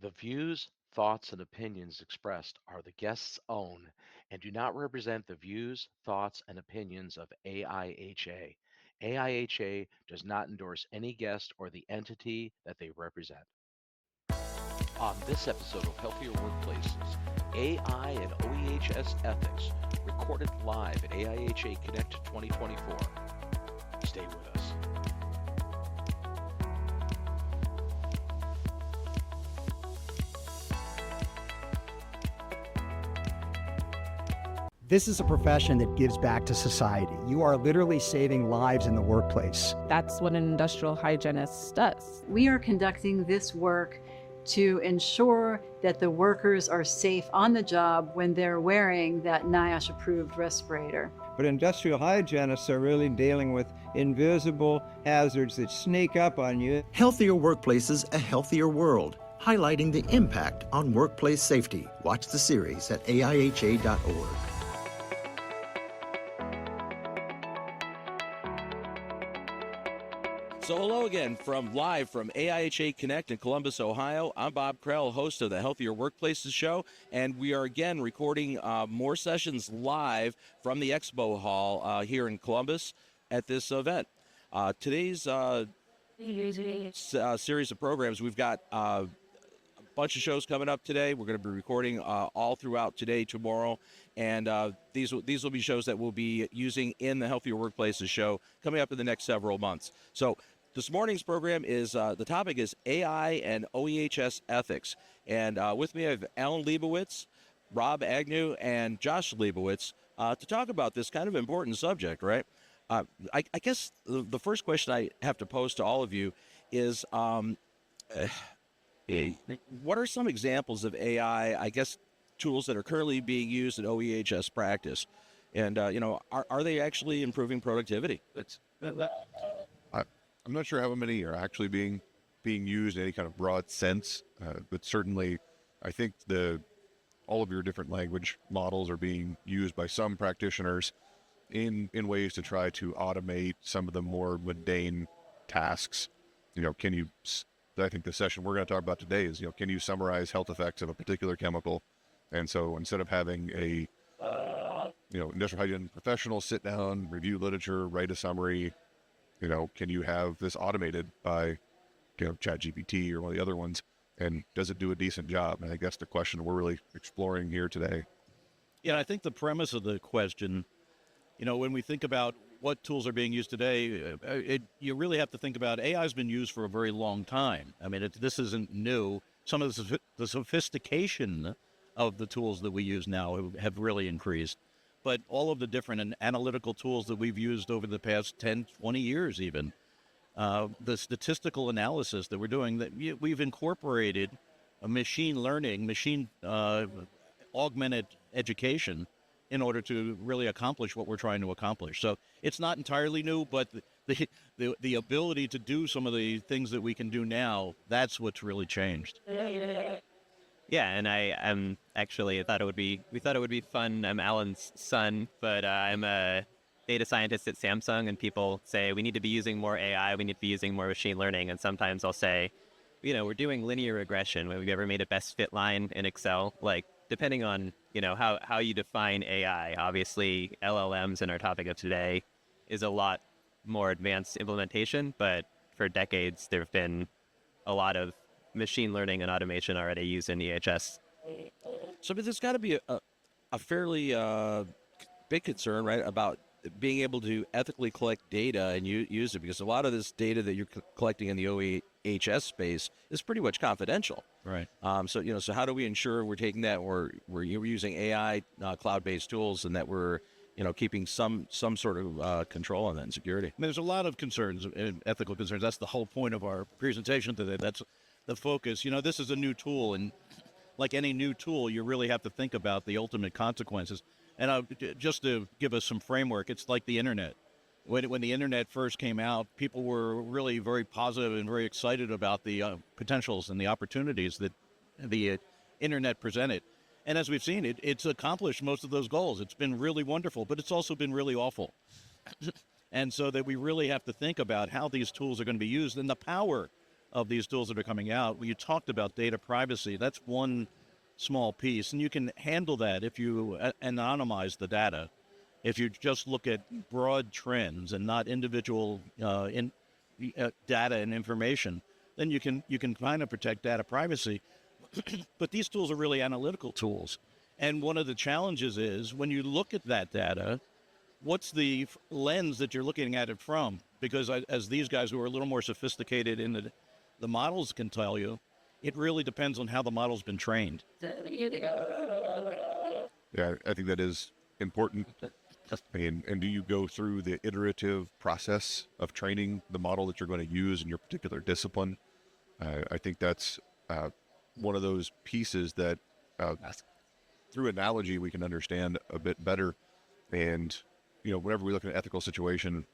The views, thoughts, and opinions expressed are the guest's own and do not represent the views, thoughts, and opinions of AIHA. AIHA does not endorse any guest or the entity that they represent. On this episode of Healthier Workplaces, AI and OEHS Ethics, recorded live at AIHA Connect 2024. Stay with us. This is a profession that gives back to society. You are literally saving lives in the workplace. That's what an industrial hygienist does. We are conducting this work to ensure that the workers are safe on the job when they're wearing that NIOSH-approved respirator. But industrial hygienists are really dealing with invisible hazards that sneak up on you. Healthier Workplaces, A Healthier World, highlighting the impact on workplace safety. Watch the series at AIHA.org. So hello again live from AIHA Connect in Columbus, Ohio. I'm Bob Krell, host of the Healthier Workplaces show, and we are again recording more sessions live from the Expo Hall here in Columbus at this event. Today's series of programs, we've got a bunch of shows coming up today. We're going to be recording all throughout today, tomorrow, and these will be shows that we'll be using in the Healthier Workplaces show coming up in the next several months. So this morning's program is, the topic is AI and OEHS ethics. And with me I have Alan Leibowitz, Rob Agnew, and Josh Leibowitz to talk about this kind of important subject, right? I guess the first question I have to pose to all of you is, what are some examples of AI, I guess, tools that are currently being used in OEHS practice? And, are they actually improving productivity? I'm not sure how many are actually being used in any kind of broad sense, but certainly I think all of your different language models are being used by some practitioners in ways to try to automate some of the more mundane tasks. I think the session we're going to talk about today is, can you summarize health effects of a particular chemical? And so instead of having a, industrial hygiene professional sit down, review literature, write a summary, can you have this automated by, ChatGPT or one of the other ones? And does it do a decent job? And I think that's the question we're really exploring here today. Yeah, I think the premise of the question, when we think about what tools are being used today, you really have to think about AI has been used for a very long time. I mean, this isn't new. Some of the sophistication of the tools that we use now have really increased. But all of the different analytical tools that we've used over the past 10, 20 years even, the statistical analysis that we're doing, that we've incorporated a machine learning, augmented education in order to really accomplish what we're trying to accomplish. So it's not entirely new, but the ability to do some of the things that we can do now, that's what's really changed. Yeah, and I'm actually, we thought it would be fun. I'm Alan's son, but I'm a data scientist at Samsung, and people say we need to be using more AI, we need to be using more machine learning, and sometimes I'll say, we're doing linear regression. Have you ever made a best fit line in Excel? Like, depending on, how you define AI, obviously LLMs in our topic of today is a lot more advanced implementation, but for decades there have been a lot of machine learning and automation already used in EHS. So there's got to be a fairly big concern, right, about being able to ethically collect data and use it, because a lot of this data that you're collecting in the OEHS space is pretty much confidential. Right. So how do we ensure we're taking that, or we're using AI cloud-based tools, and that we're keeping some sort of control on that and security? There's a lot of concerns, ethical concerns. That's the whole point of our presentation today. That's the focus. This is a new tool, and like any new tool, you really have to think about the ultimate consequences. And just to give us some framework, it's like the internet. When the internet first came out, people were really very positive and very excited about the potentials and the opportunities that the internet presented. And as we've seen, it's accomplished most of those goals. It's been really wonderful, but it's also been really awful. And so that we really have to think about how these tools are going to be used and the power of these tools that are coming out. When you talked about data privacy, that's one small piece, and you can handle that if you anonymize the data. If you just look at broad trends and not individual data and information, then you can kind of protect data privacy. But these tools are really analytical tools. And one of the challenges is when you look at that data, what's the lens that you're looking at it from? Because as these guys who are a little more sophisticated in the models can tell you, it really depends on how the model's been trained. Yeah, I think that is important. And do you go through the iterative process of training the model that you're going to use in your particular discipline? I think that's one of those pieces that through analogy we can understand a bit better. And, whenever we look at an ethical situation,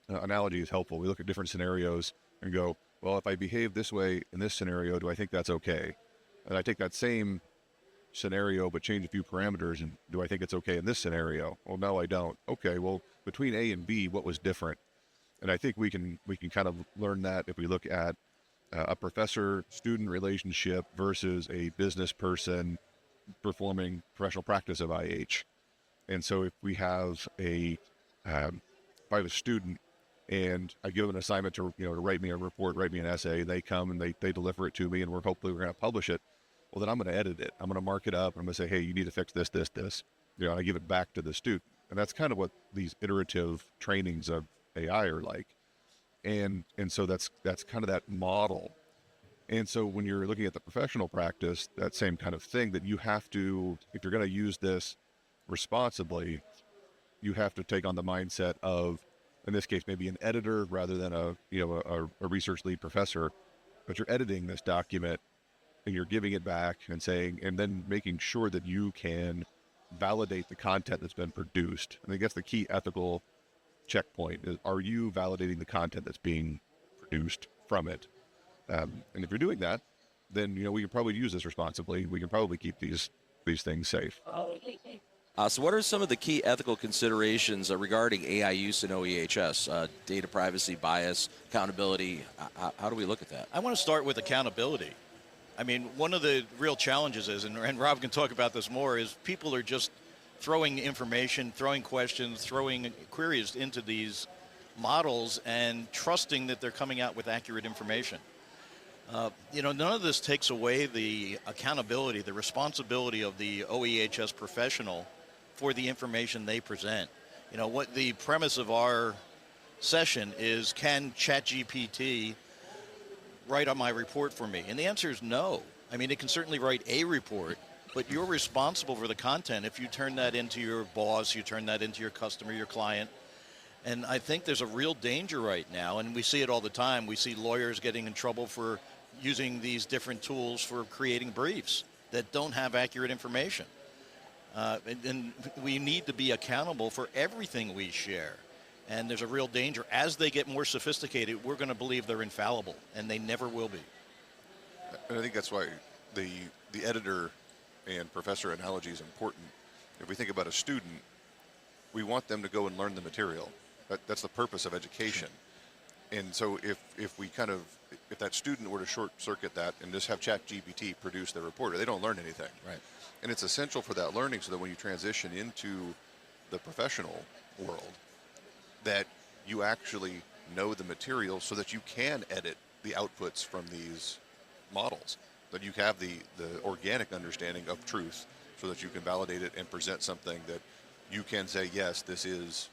analogy is helpful. We look at different scenarios and go, well, if I behave this way in this scenario, do I think that's okay? And I take that same scenario but change a few parameters, and do I think it's okay in this scenario? Well, no, I don't. Okay, well, between A and B, what was different? And I think we can kind of learn that if we look at a professor-student relationship versus a business person performing professional practice of IH. And so if we have if I have a student and I give an assignment to write me a report, write me an essay, they come and they deliver it to me, and hopefully we're going to publish it. Well, then I'm going to edit it. I'm going to mark it up. I'm going to say, hey, you need to fix this, this, this. And I give it back to the student. And that's kind of what these iterative trainings of AI are like. And so that's kind of that model. And so when you're looking at the professional practice, that same kind of thing, that you have to, if you're going to use this responsibly, you have to take on the mindset of, in this case, maybe an editor rather than a research lead professor, but you're editing this document and you're giving it back and saying, and then making sure that you can validate the content that's been produced. And I guess the key ethical checkpoint is, are you validating the content that's being produced from it? And if you're doing that, then, we can probably use this responsibly. We can probably keep these things safe. So what are some of the key ethical considerations regarding AI use in OEHS? Data privacy, bias, accountability. How do we look at that? I want to start with accountability. I mean, one of the real challenges is, and Rob can talk about this more, is people are just throwing information, throwing questions, throwing queries into these models and trusting that they're coming out with accurate information. None of this takes away the accountability, the responsibility of the OEHS professional for the information they present. What the premise of our session is, can ChatGPT write on my report for me? And the answer is no. I mean, it can certainly write a report, but you're responsible for the content. If you turn that into your boss, you turn that into your customer, your client. And I think there's a real danger right now, and we see it all the time. We see lawyers getting in trouble for using these different tools for creating briefs that don't have accurate information. And we need to be accountable for everything we share. And there's a real danger. As they get more sophisticated, we're going to believe they're infallible, and they never will be. And I think that's why the editor and professor analogy is important. If we think about a student, we want them to go and learn the material. That's the purpose of education. And so if that student were to short circuit that and just have ChatGPT produce their report, they don't learn anything. Right. And it's essential for that learning, so that when you transition into the professional world, that you actually know the material so that you can edit the outputs from these models, that you have the organic understanding of truth so that you can validate it and present something that you can say, yes, this is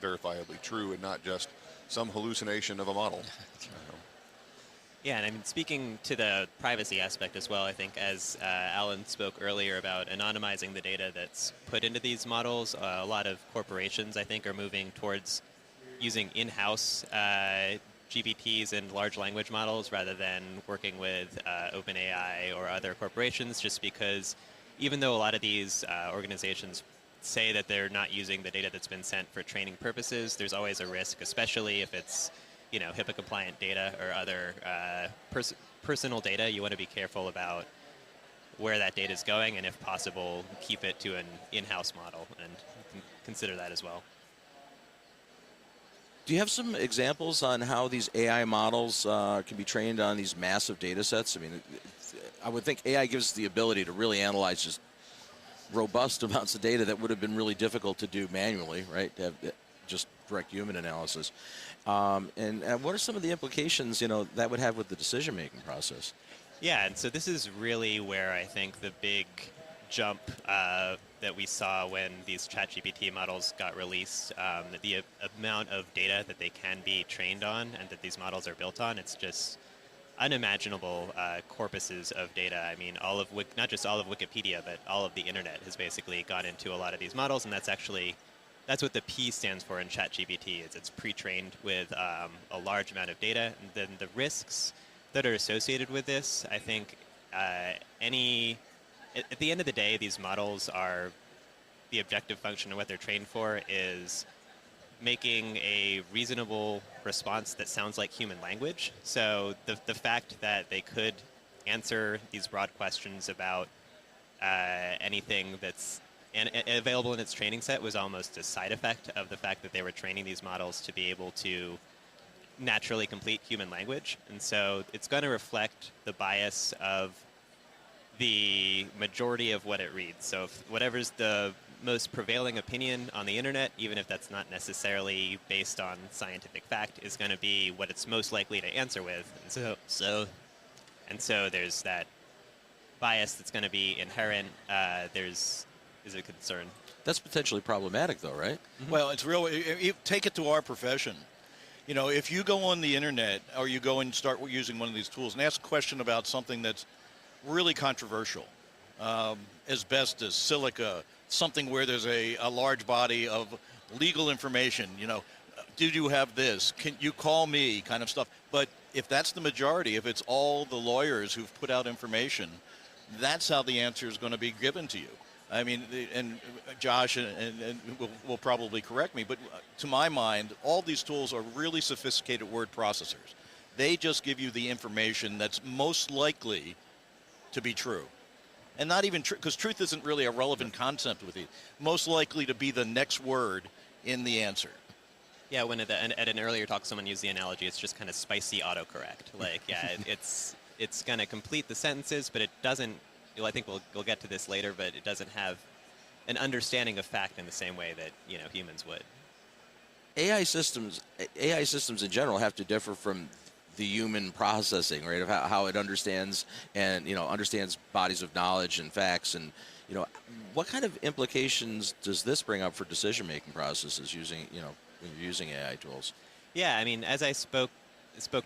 verifiably true, and not just some hallucination of a model. Yeah, and I mean, speaking to the privacy aspect as well, I think as Alan spoke earlier about anonymizing the data that's put into these models, a lot of corporations, I think, are moving towards using in-house GPTs and large language models rather than working with OpenAI or other corporations, just because even though a lot of these organizations say that they're not using the data that's been sent for training purposes, there's always a risk, especially if it's HIPAA compliant data or other personal data. You want to be careful about where that data is going, and if possible, keep it to an in-house model, and consider that as well. Do you have some examples on how these AI models can be trained on these massive data sets? I mean, I would think AI gives us the ability to really analyze just robust amounts of data that would have been really difficult to do manually, right? To have just direct human analysis. And what are some of the implications, that would have with the decision-making process? Yeah, and so this is really where I think the big jump that we saw when these ChatGPT models got released, the amount of data that they can be trained on and that these models are built on, it's just unimaginable corpuses of data. I mean, not just all of Wikipedia, but all of the internet has basically gone into a lot of these models, and that's what the P stands for in ChatGPT. It's pre-trained with a large amount of data, and then the risks that are associated with this, I think, at the end of the day, these models are, the objective function of what they're trained for is making a reasonable response that sounds like human language. So the fact that they could answer these broad questions about anything that's available in its training set was almost a side effect of the fact that they were training these models to be able to naturally complete human language. And so it's going to reflect the bias of the majority of what it reads. So if whatever's the most prevailing opinion on the internet, even if that's not necessarily based on scientific fact, is going to be what it's most likely to answer with. And so there's that bias that's going to be inherent. Is a concern. That's potentially problematic, though, right? Well, it's real. Take it to our profession. If you go on the internet or you go and start using one of these tools and ask a question about something that's really controversial, asbestos, silica, something where there's a large body of legal information, did you have this? Can you call me kind of stuff? But if that's the majority, if it's all the lawyers who've put out information, that's how the answer is going to be given to you. I mean, and Josh and will probably correct me, but to my mind, all these tools are really sophisticated word processors. They just give you the information that's most likely to be true. And not even true, because truth isn't really a relevant concept with you. Most likely to be the next word in the answer. Yeah, when at an earlier talk, someone used the analogy, it's just kind of spicy autocorrect. Like, yeah, it's going to complete the sentences, but it doesn't. I think we'll get to this later, but it doesn't have an understanding of fact in the same way that humans would. AI systems in general have to differ from the human processing, right? Of how it understands and understands bodies of knowledge and facts, and what kind of implications does this bring up for decision-making processes when you're using AI tools? Yeah, I mean, as I spoke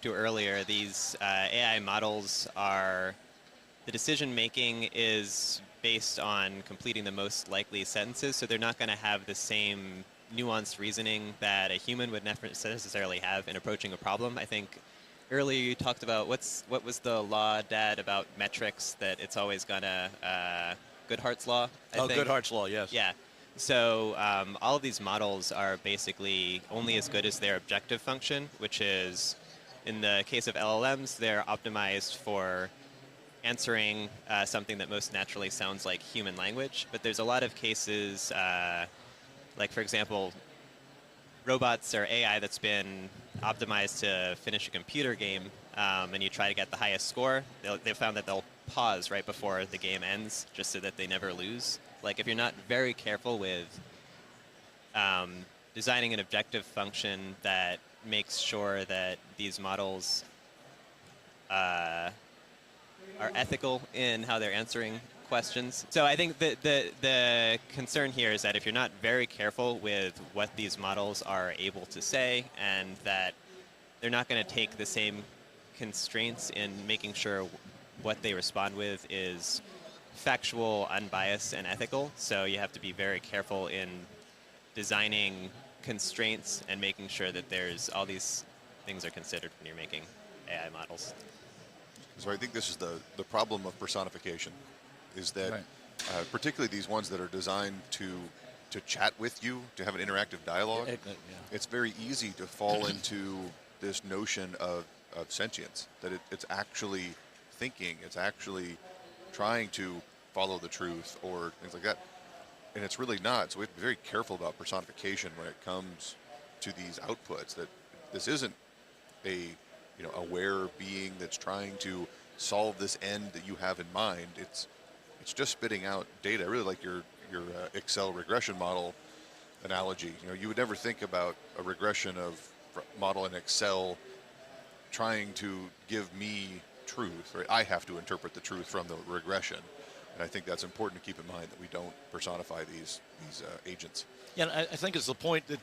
to earlier, these AI models are. The decision-making is based on completing the most likely sentences, so they're not going to have the same nuanced reasoning that a human would never necessarily have in approaching a problem. I think earlier you talked about what was the law, Dad, about metrics, that it's always going to Goodhart's law, I think. Goodhart's law, yes. Yeah. So all of these models are basically only as good as their objective function, which is, in the case of LLMs, they're optimized for answering something that most naturally sounds like human language. But there's a lot of cases, like, for example, robots or AI that's been optimized to finish a computer game, and you try to get the highest score, they've found that they'll pause right before the game ends just so that they never lose. Like, if you're not very careful with designing an objective function that makes sure that these models are ethical in how they're answering questions. So I think the concern here is that if you're not very careful with what these models are able to say, and that they're not going to take the same constraints in making sure what they respond with is factual, unbiased, and ethical. So you have to be very careful in designing constraints and making sure that there's all these things are considered when you're making AI models. So I think this is the problem of personification, is that particularly these ones that are designed to chat with you, to have an interactive dialogue, it's very easy to fall into this notion of sentience, that it's actually thinking, it's actually trying to follow the truth or things like that. And it's really not. So we have to be very careful about personification when it comes to these outputs, that this isn't a aware being that's trying to solve this end that you have in mind. It's just spitting out data. I really like your Excel regression model analogy. You would never think about a regression model in Excel trying to give me truth, right? I have to interpret the truth from the regression, and I think that's important to keep in mind, that we don't personify these agents. Yeah, I think it's the point that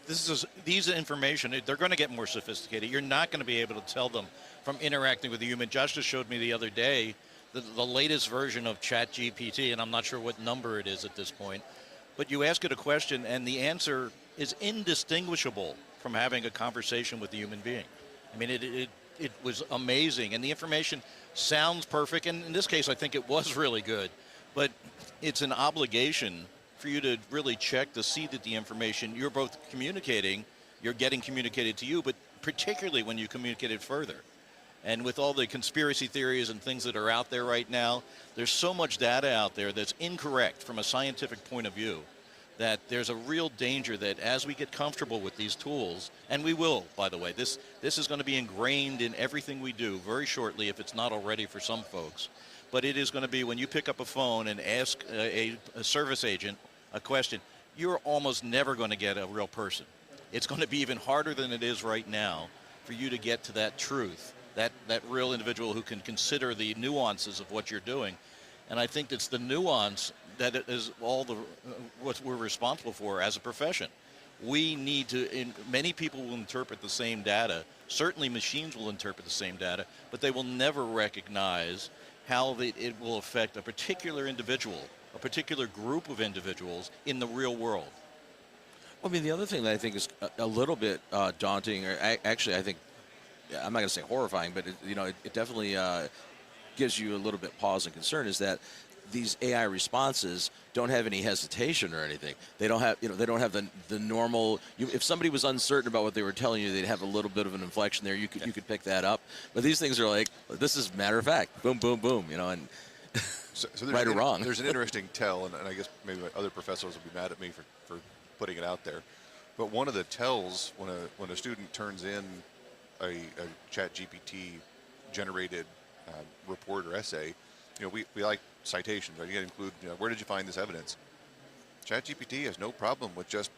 these information, they're going to get more sophisticated. You're not going to be able to tell them from interacting with a human. Josh just showed me the other day the latest version of ChatGPT, and I'm not sure what number it is at this point, but you ask it a question and the answer is indistinguishable from having a conversation with a human being. I mean, it was amazing, and the information sounds perfect, and in this case I think it was really good, but it's an obligation for you to really check to see that the information you're both communicating, you're getting communicated to you, but particularly when you communicate it further. And with all the conspiracy theories and things that are out there right now, there's so much data out there that's incorrect from a scientific point of view, that there's a real danger that as we get comfortable with these tools, and we will, by the way, this is going to be ingrained in everything we do very shortly, if it's not already for some folks. But it is going to be when you pick up a phone and ask a service agent a question, you're almost never going to get a real person. It's going to be even harder than it is right now for you to get to that truth, that real individual who can consider the nuances of what you're doing. And I think it's the nuance that is all what we're responsible for as a profession. We need to, many people will interpret the same data. Certainly machines will interpret the same data, but they will never recognize how it will affect a particular individual, a particular group of individuals in the real world. I mean, the other thing that I think is a little bit daunting, or actually I think, I'm not going to say horrifying, but it definitely gives you a little bit pause and concern, is that these AI responses don't have any hesitation or anything. They don't have, they don't have the normal. If somebody was uncertain about what they were telling you, they'd have a little bit of an inflection there. You could pick that up. But these things are like, this is matter of fact, boom, boom, boom, and so right or wrong. There's an interesting tell, and I guess maybe other professors will be mad at me for putting it out there. But one of the tells when a student turns in a ChatGPT generated report or essay, we like citations, right? You got to include, where did you find this evidence? ChatGPT has no problem with just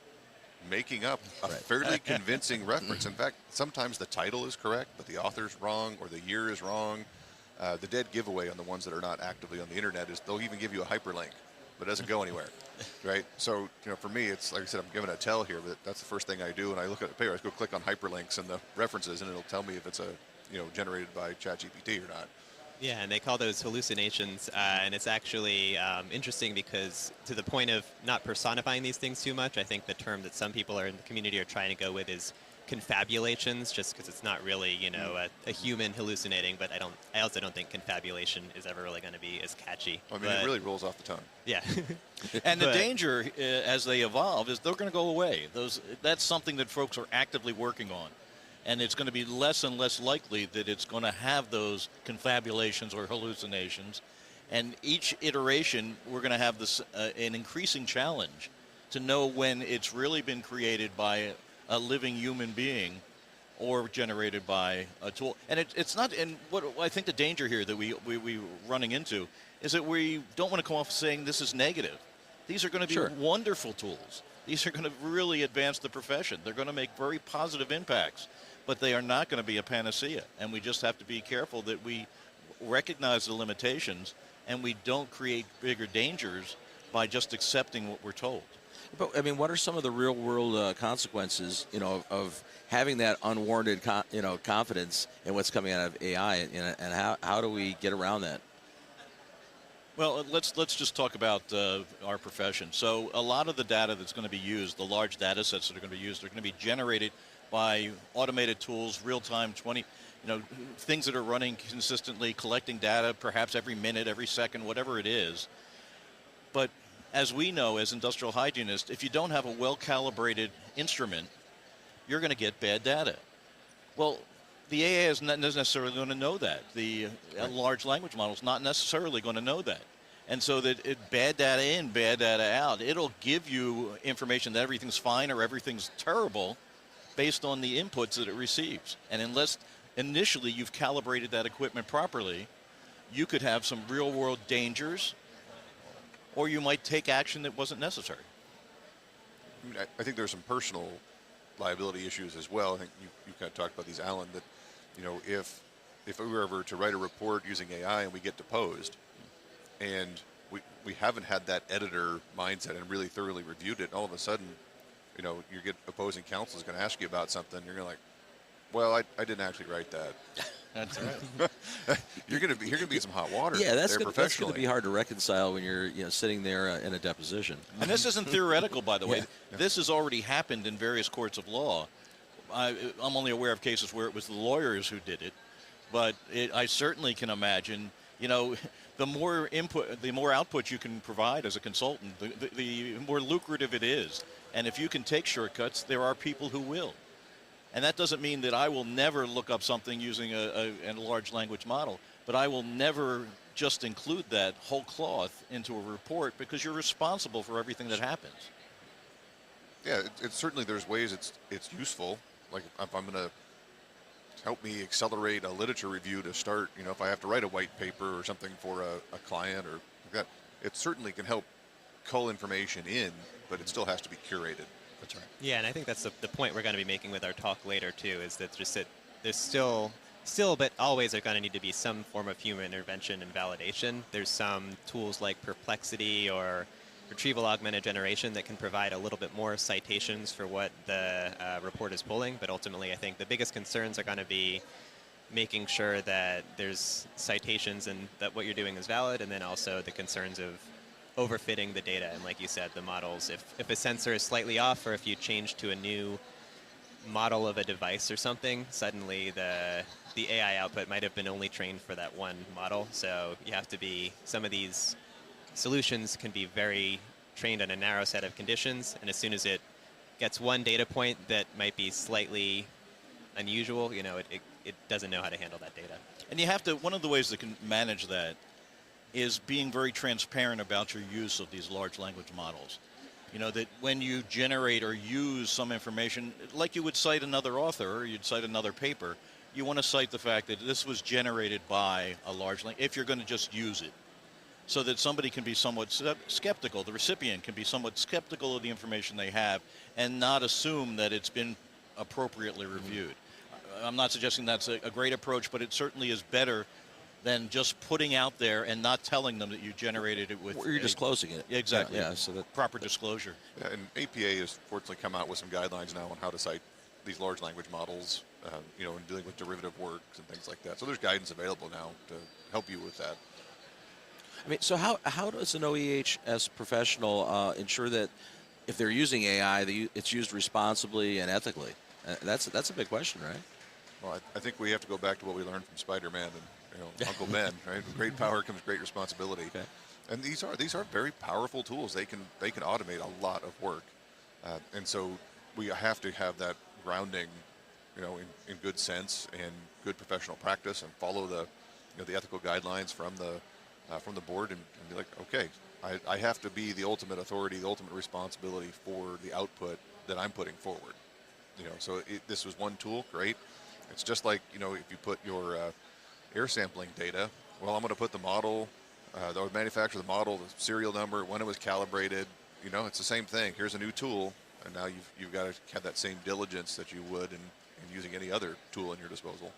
making up a fairly convincing reference. In fact, sometimes the title is correct, but the author's wrong or the year is wrong. The dead giveaway on the ones that are not actively on the internet is they'll even give you a hyperlink, but it doesn't go anywhere, right? So, for me, it's like I said, I'm giving a tell here, but that's the first thing I do. And I look at the paper, I go click on hyperlinks and the references, and it'll tell me if it's generated by ChatGPT or not. Yeah, and they call those hallucinations, and it's actually interesting because, to the point of not personifying these things too much, I think the term that some people in the community are trying to go with is confabulations, just because it's not really, a human hallucinating. But I also don't think confabulation is ever really going to be as catchy. I mean, it really rolls off the tongue. Yeah. And the danger, as they evolve, is they're going to go away. That's something that folks are actively working on. And it's going to be less and less likely that it's going to have those confabulations or hallucinations. And each iteration, we're going to have an increasing challenge to know when it's really been created by a living human being or generated by a tool. And it's not, and what I think the danger here that we're running into is that we don't want to come off saying this is negative. These are going to be wonderful tools. These are going to really advance the profession. They're going to make very positive impacts, but they are not going to be a panacea. And we just have to be careful that we recognize the limitations and we don't create bigger dangers by just accepting what we're told. But I mean, what are some of the real-world consequences, of having that unwarranted, confidence in what's coming out of AI, and how do we get around that? Well, let's just talk about our profession. So a lot of the data that's going to be used, the large data sets that are going to be used, are going to be generated by automated tools, real-time, things that are running consistently, collecting data perhaps every minute, every second, whatever it is. But as we know, as industrial hygienists, if you don't have a well-calibrated instrument, you're going to get bad data. Well, the AI is not necessarily going to know that. The large language model is not necessarily going to know that. And so that bad data in, bad data out, it'll give you information that everything's fine or everything's terrible, based on the inputs that it receives. And unless initially you've calibrated that equipment properly, you could have some real world dangers, or you might take action that wasn't necessary. I mean, I think there's some personal liability issues as well. I think you kind of talked about these, Alan, that, if we were ever to write a report using AI and we get deposed, and we haven't had that editor mindset and really thoroughly reviewed it, and all of a sudden, you get opposing counsel is going to ask you about something, you're going to like, well, I didn't actually write that. That's right. You're going to be in some hot water. Yeah, that's there going to professionally. be hard to reconcile when you're sitting there in a deposition. And this isn't theoretical, by the way. Yeah. This has already happened in various courts of law. I'm only aware of cases where it was the lawyers who did it, but I certainly can imagine, the more input, the more output you can provide as a consultant, the more lucrative it is. And if you can take shortcuts, there are people who will. And that doesn't mean that I will never look up something using a large language model, but I will never just include that whole cloth into a report, because you're responsible for everything that happens. Yeah, it's certainly, there's ways it's useful. Like if I'm going to help me accelerate a literature review to start, if I have to write a white paper or something for a client or like that, it certainly can help cull information in, but it still has to be curated. That's right. Yeah, and I think that's the point we're going to be making with our talk later too, is that there's still, but always are going to need to be some form of human intervention and validation. There's some tools like Perplexity or retrieval augmented generation that can provide a little bit more citations for what the report is pulling, but ultimately I think the biggest concerns are going to be making sure that there's citations and that what you're doing is valid, and then also the concerns of overfitting the data. And like you said, the models, if a sensor is slightly off, or if you change to a new model of a device or something, suddenly the AI output might have been only trained for that one model. So you have to be, some of these solutions can be very trained on a narrow set of conditions, and as soon as it gets one data point that might be slightly unusual, it doesn't know how to handle that data. And you have to, one of the ways that can manage that is being very transparent about your use of these large language models. That when you generate or use some information, like you would cite another author or you'd cite another paper, you want to cite the fact that this was generated by a large language, if you're going to just use it, so that somebody can be somewhat skeptical, the recipient can be somewhat skeptical of the information they have and not assume that it's been appropriately reviewed. I'm not suggesting that's a great approach, but it certainly is better than just putting out there and not telling them that you generated it with... Or you're disclosing it. Exactly. Yeah, so that proper disclosure. Yeah, and APA has fortunately come out with some guidelines now on how to cite these large language models, in dealing with derivative works and things like that. So there's guidance available now to help you with that. I mean, so how does an OEHS professional ensure that if they're using AI, it's used responsibly and ethically? That's a big question, right? Well, I think we have to go back to what we learned from Spider-Man and Uncle Ben, right? With great power comes great responsibility. Okay. And these are very powerful tools. They can automate a lot of work, and so we have to have that grounding, in good sense and good professional practice, and follow the ethical guidelines from the board, and be like, okay, I have to be the ultimate authority, the ultimate responsibility for the output that I'm putting forward. So this was one tool, great. It's just like, if you put your air sampling data, well, I'm going to put the model, the manufacturer of the model, the serial number, when it was calibrated, it's the same thing. Here's a new tool, and now you've got to have that same diligence that you would in using any other tool in your disposal.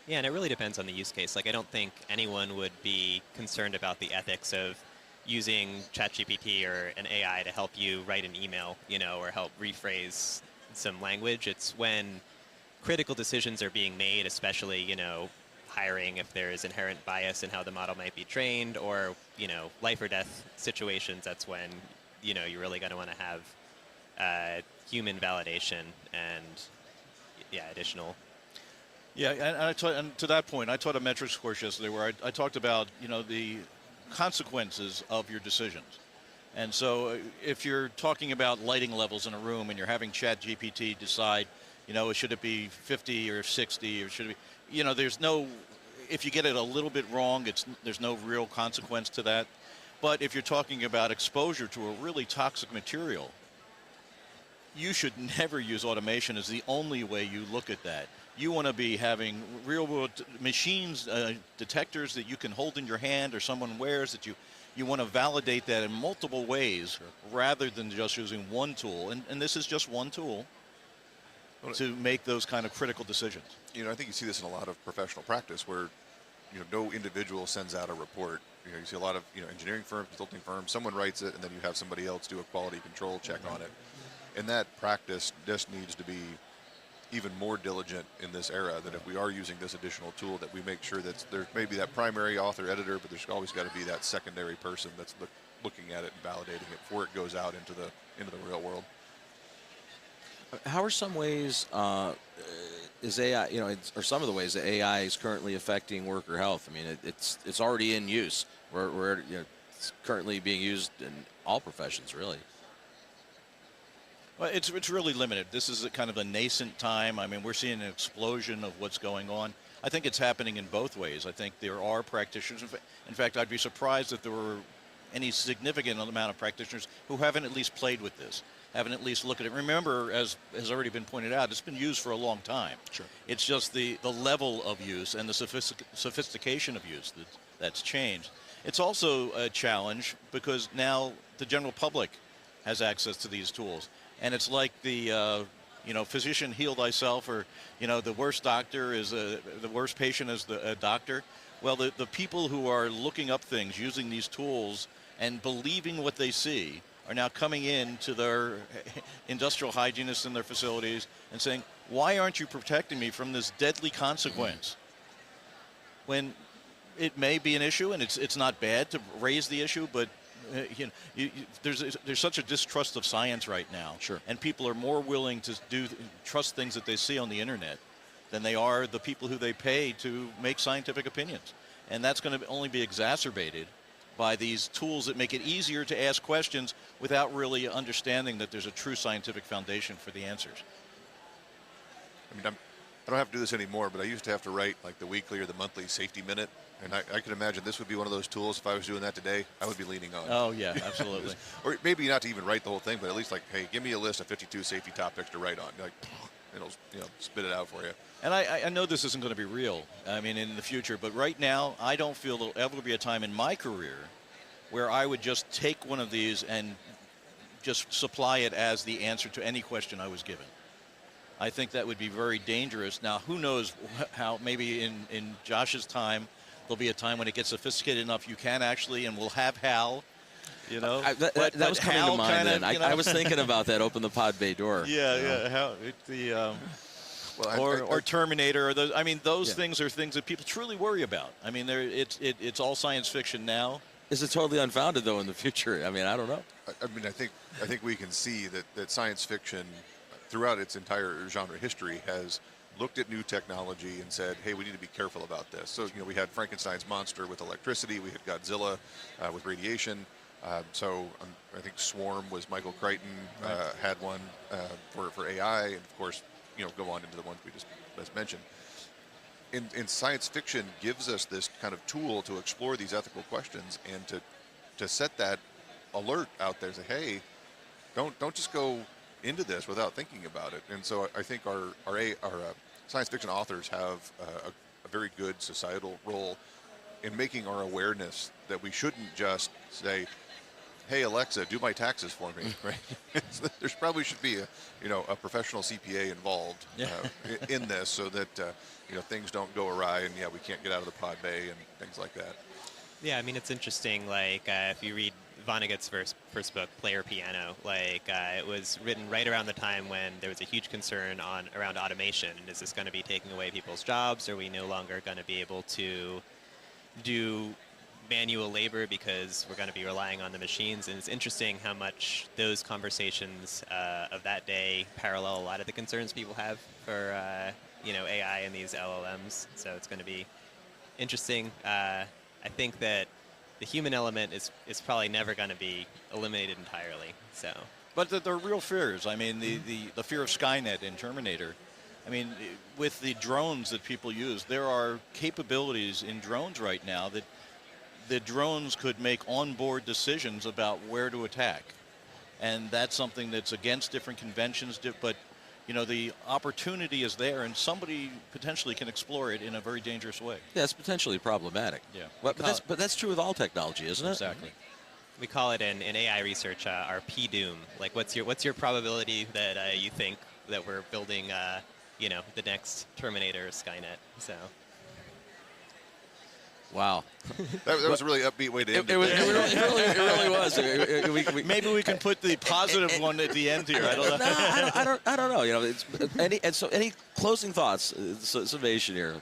Yeah, and it really depends on the use case. Like, I don't think anyone would be concerned about the ethics of using ChatGPT or an AI to help you write an email, or help rephrase some language. It's when critical decisions are being made, especially, hiring, if there is inherent bias in how the model might be trained, or, life or death situations, that's when, you're really going to want to have human validation and, additional. Yeah, and to that point, I taught a metrics course yesterday where I talked about, the consequences of your decisions. And so if you're talking about lighting levels in a room and you're having ChatGPT decide, should it be 50 or 60, or should it be, there's no, if you get it a little bit wrong, there's no real consequence to that. But if you're talking about exposure to a really toxic material, you should never use automation as the only way you look at that. You want to be having real-world machines, detectors that you can hold in your hand or someone wears that you want to validate that in multiple ways rather than just using one tool. And this is just one tool to make those kind of critical decisions. You know, I think you see this in a lot of professional practice where, you know, no individual sends out a report. You know, you see a lot of, you know, engineering firms, consulting firms, someone writes it and then you have somebody else do a quality control check on it. And that practice just needs to be even more diligent in this era, that if we are using this additional tool, that we make sure that there's maybe that primary author editor, but there's always got to be that secondary person that's looking at it and validating it before it goes out into the real world. How are some ways is AI, you know, or some of the ways that AI is currently affecting worker health? I mean, it's already in use. We're you know, it's currently being used in all professions, really. Well, it's really limited. This is a kind of a nascent time. I mean, we're seeing an explosion of what's going on. I think it's happening in both ways. I think there are practitioners. In fact, I'd be surprised if there were any significant amount of practitioners who haven't at least played with this, haven't at least looked at it. Remember, as has already been pointed out, it's been used for a long time. Sure. It's just the level of use and the sophistication of use that's changed. It's also a challenge because now the general public has access to these tools. And it's like the, you know, physician heal thyself, or, you know, the worst doctor is the worst patient is the doctor. Well, the people who are looking up things using these tools and believing what they see are now coming in to their industrial hygienists in their facilities and saying, why aren't you protecting me from this deadly consequence? When it may be an issue, and it's not bad to raise the issue, but you know, there's such a distrust of science right now. Sure. And people are more willing to trust things that they see on the internet than they are the people who they pay to make scientific opinions. And that's going to only be exacerbated by these tools that make it easier to ask questions without really understanding that there's a true scientific foundation for the answers. I mean, I don't have to do this anymore, but I used to have to write like the weekly or the monthly safety minute. And I can imagine this would be one of those tools. If I was doing that today, I would be leaning on. Oh, yeah, absolutely. Or maybe not to even write the whole thing, but at least like, hey, give me a list of 52 safety topics to write on. Like, it'll, you know, spit it out for you. And I know this isn't going to be real, I mean, in the future, but right now, I don't feel there'll ever be a time in my career where I would just take one of these and just supply it as the answer to any question I was given. I think that would be very dangerous. Now, who knows how, maybe in Josh's time, there'll be a time when it gets sophisticated enough you can actually, and we'll have Hal, you know. That was coming Hal to mind kinda, then. you know. I was thinking about that, open the pod bay door. Yeah, you know? yeah. How, Well, or Terminator, or those. I mean, those things are things that people truly worry about. I mean, it's all science fiction now. Is it totally unfounded though in the future? I mean, I don't know. I mean, I think we can see that science fiction, throughout its entire genre history, has looked at new technology and said, hey, we need to be careful about this. So, you know, we had Frankenstein's monster with electricity. We had Godzilla with radiation. I think Swarm was Michael Crichton had one for AI, and of course, you know, go on into the ones we just mentioned. In science fiction gives us this kind of tool to explore these ethical questions and to set that alert out there. Say, hey, don't just go into this without thinking about it. And so I think our science fiction authors have a very good societal role in making our awareness that we shouldn't just say, hey, Alexa, do my taxes for me, right? There's probably should be a professional CPA involved in this, so that things don't go awry, and we can't get out of the pod bay and things like that. Yeah, I mean, it's interesting, like, if you read Vonnegut's first book, Player Piano, like, it was written right around the time when there was a huge concern around automation. Is this going to be taking away people's jobs? Are we no longer going to be able to do manual labor because we're going to be relying on the machines? And it's interesting how much those conversations of that day parallel a lot of the concerns people have for AI and these LLMs. So it's going to be interesting. I think that the human element is probably never going to be eliminated entirely. So, but there are real fears. I mean, the fear of Skynet in Terminator. I mean, with the drones that people use, there are capabilities in drones right now that the drones could make onboard decisions about where to attack. and that's something that's against different conventions, but the opportunity is there, and somebody potentially can explore it in a very dangerous way. Yeah, it's potentially problematic. Yeah. Well, but that's true with all technology, isn't it? Exactly. We call it in AI research our P-doom. Like, what's your probability that you think that we're building, the next Terminator or Skynet? So. Wow. That was a really upbeat way to end it. It really was. Maybe we can put the positive one at the end here. I don't know. I don't know. It's any closing thoughts, summation here.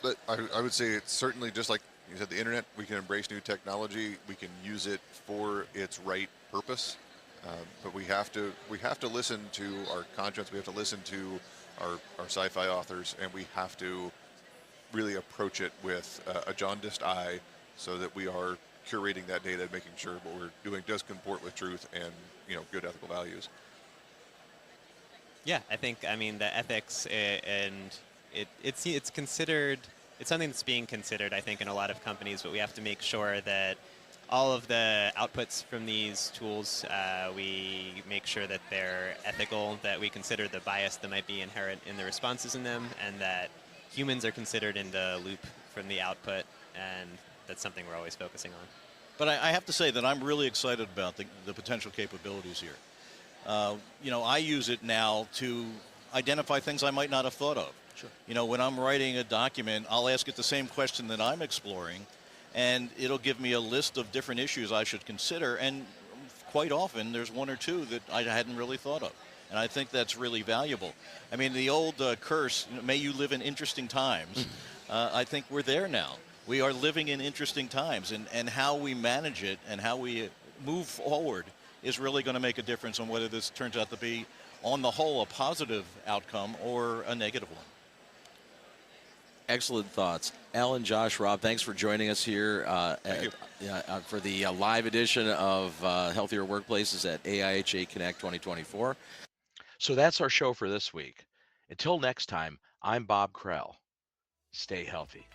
But I would say it's certainly just like you said, the internet. We can embrace new technology. We can use it for its right purpose. But we have to listen to our conscience. We have to listen to our sci-fi authors, and we have to really approach it with a jaundiced eye, so that we are curating that data and making sure what we're doing does comport with truth and good ethical values. Yeah, I think the ethics and it's considered. It's something that's being considered, I think, in a lot of companies, but we have to make sure that all of the outputs from these tools, we make sure that they're ethical, that we consider the bias that might be inherent in the responses in them, and that humans are considered in the loop from the output, and that's something we're always focusing on. But I have to say that I'm really excited about the potential capabilities here. I use it now to identify things I might not have thought of. Sure. When I'm writing a document, I'll ask it the same question that I'm exploring, and it'll give me a list of different issues I should consider, and quite often there's one or two that I hadn't really thought of. And I think that's really valuable. The old curse, may you live in interesting times, I think we're there now. We are living in interesting times, and how we manage it and how we move forward is really going to make a difference on whether this turns out to be, on the whole, a positive outcome or a negative one. Excellent thoughts. Alan, Josh, Rob, thanks for joining us here for the live edition of Healthier Workplaces at AIHA Connect 2024. So that's our show for this week. Until next time, I'm Bob Krell. Stay healthy.